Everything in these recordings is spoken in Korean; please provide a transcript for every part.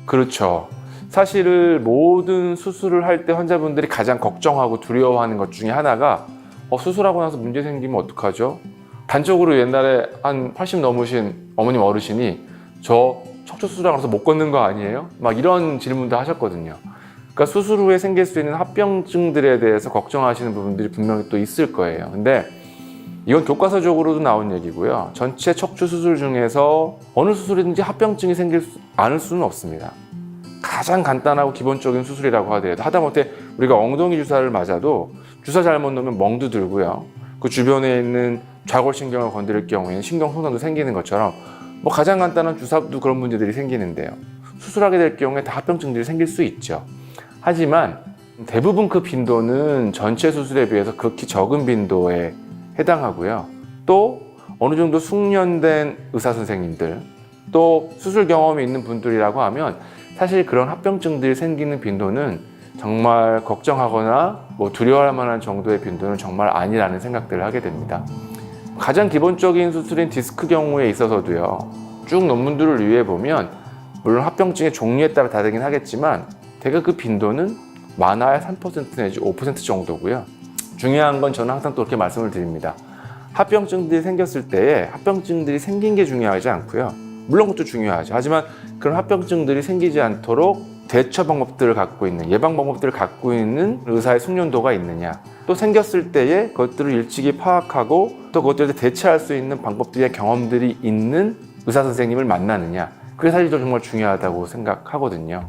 그렇죠. 사실 모든 수술을 할 때 환자분들이 가장 걱정하고 두려워하는 것 중에 하나가 수술하고 나서 문제 생기면 어떡하죠? 단적으로 옛날에 한 80 넘으신 어머님 어르신이 저 척추 수술하고 나서 못 걷는 거 아니에요? 막 이런 질문도 하셨거든요. 그러니까 수술 후에 생길 수 있는 합병증들에 대해서 걱정하시는 부분들이 분명히 또 있을 거예요. 근데 이건 교과서적으로도 나온 얘기고요. 전체 척추 수술 중에서 어느 수술이든지 합병증이 생길 않을 수는 없습니다. 가장 간단하고 기본적인 수술이라고 하더라도 하다못해 우리가 엉덩이 주사를 맞아도 주사 잘못 놓으면 멍도 들고요. 그 주변에 있는 좌골신경을 건드릴 경우에는 신경손상도 생기는 것처럼 가장 간단한 주사도 그런 문제들이 생기는데요. 수술하게 될 경우에 다 합병증들이 생길 수 있죠. 하지만 대부분 그 빈도는 전체 수술에 비해서 극히 적은 빈도에 해당하고요. 또 어느 정도 숙련된 의사 선생님들, 또 수술 경험이 있는 분들이라고 하면 사실 그런 합병증들이 생기는 빈도는 정말 걱정하거나 두려워할 만한 정도의 빈도는 정말 아니라는 생각들을 하게 됩니다. 가장 기본적인 수술인 디스크 경우에 있어서도요. 쭉 논문들을 유의해 보면 물론 합병증의 종류에 따라 다르긴 하겠지만 대개 그 빈도는 많아야 3% 내지 5% 정도고요. 중요한 건 저는 항상 또 이렇게 말씀을 드립니다. 합병증들이 생겼을 때에 합병증들이 생긴 게 중요하지 않고요. 물론 그것도 중요하죠. 하지만 그런 합병증들이 생기지 않도록 대처 방법들을 갖고 있는, 예방 방법들을 갖고 있는 의사의 숙련도가 있느냐, 또 생겼을 때에 그것들을 일찍이 파악하고 또 그것들에 대처할 수 있는 방법들의 경험들이 있는 의사 선생님을 만나느냐, 그게 사실 정말 중요하다고 생각하거든요.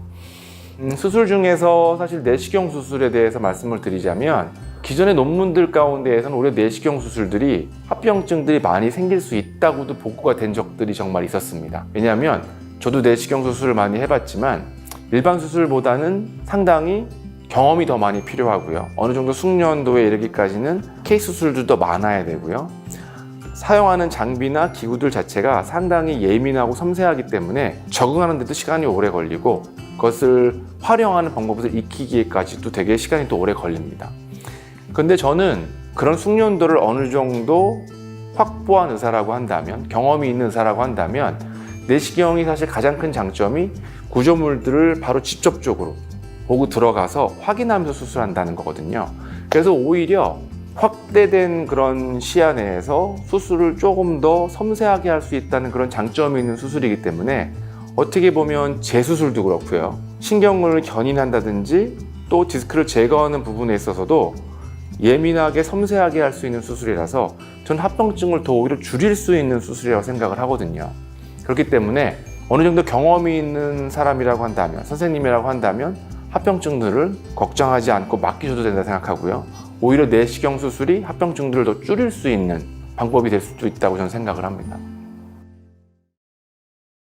수술 중에서 사실 내시경 수술에 대해서 말씀을 드리자면 기존의 논문들 가운데에서는 오히려 내시경 수술들이 합병증들이 많이 생길 수 있다고도 보고가 된 적들이 정말 있었습니다. 왜냐하면 저도 내시경 수술을 많이 해봤지만 일반 수술보다는 상당히 경험이 더 많이 필요하고요. 어느 정도 숙련도에 이르기까지는 케이스 수술도 더 많아야 되고요. 사용하는 장비나 기구들 자체가 상당히 예민하고 섬세하기 때문에 적응하는 데도 시간이 오래 걸리고 그것을 활용하는 방법을 익히기까지도 되게 시간이 또 오래 걸립니다. 근데 저는 그런 숙련도를 어느 정도 확보한 의사라고 한다면, 경험이 있는 의사라고 한다면 내시경이 사실 가장 큰 장점이 구조물들을 바로 직접적으로 보고 들어가서 확인하면서 수술한다는 거거든요. 그래서 오히려 확대된 그런 시야 내에서 수술을 조금 더 섬세하게 할 수 있다는 그런 장점이 있는 수술이기 때문에 어떻게 보면 재수술도 그렇고요. 신경을 견인한다든지 또 디스크를 제거하는 부분에 있어서도 예민하게 섬세하게 할 수 있는 수술이라서 저는 합병증을 더 오히려 줄일 수 있는 수술이라고 생각을 하거든요. 그렇기 때문에 어느 정도 경험이 있는 사람이라고 한다면, 선생님이라고 한다면 합병증들을 걱정하지 않고 맡기셔도 된다 생각하고요. 오히려 내시경 수술이 합병증들을 더 줄일 수 있는 방법이 될 수도 있다고 저는 생각을 합니다.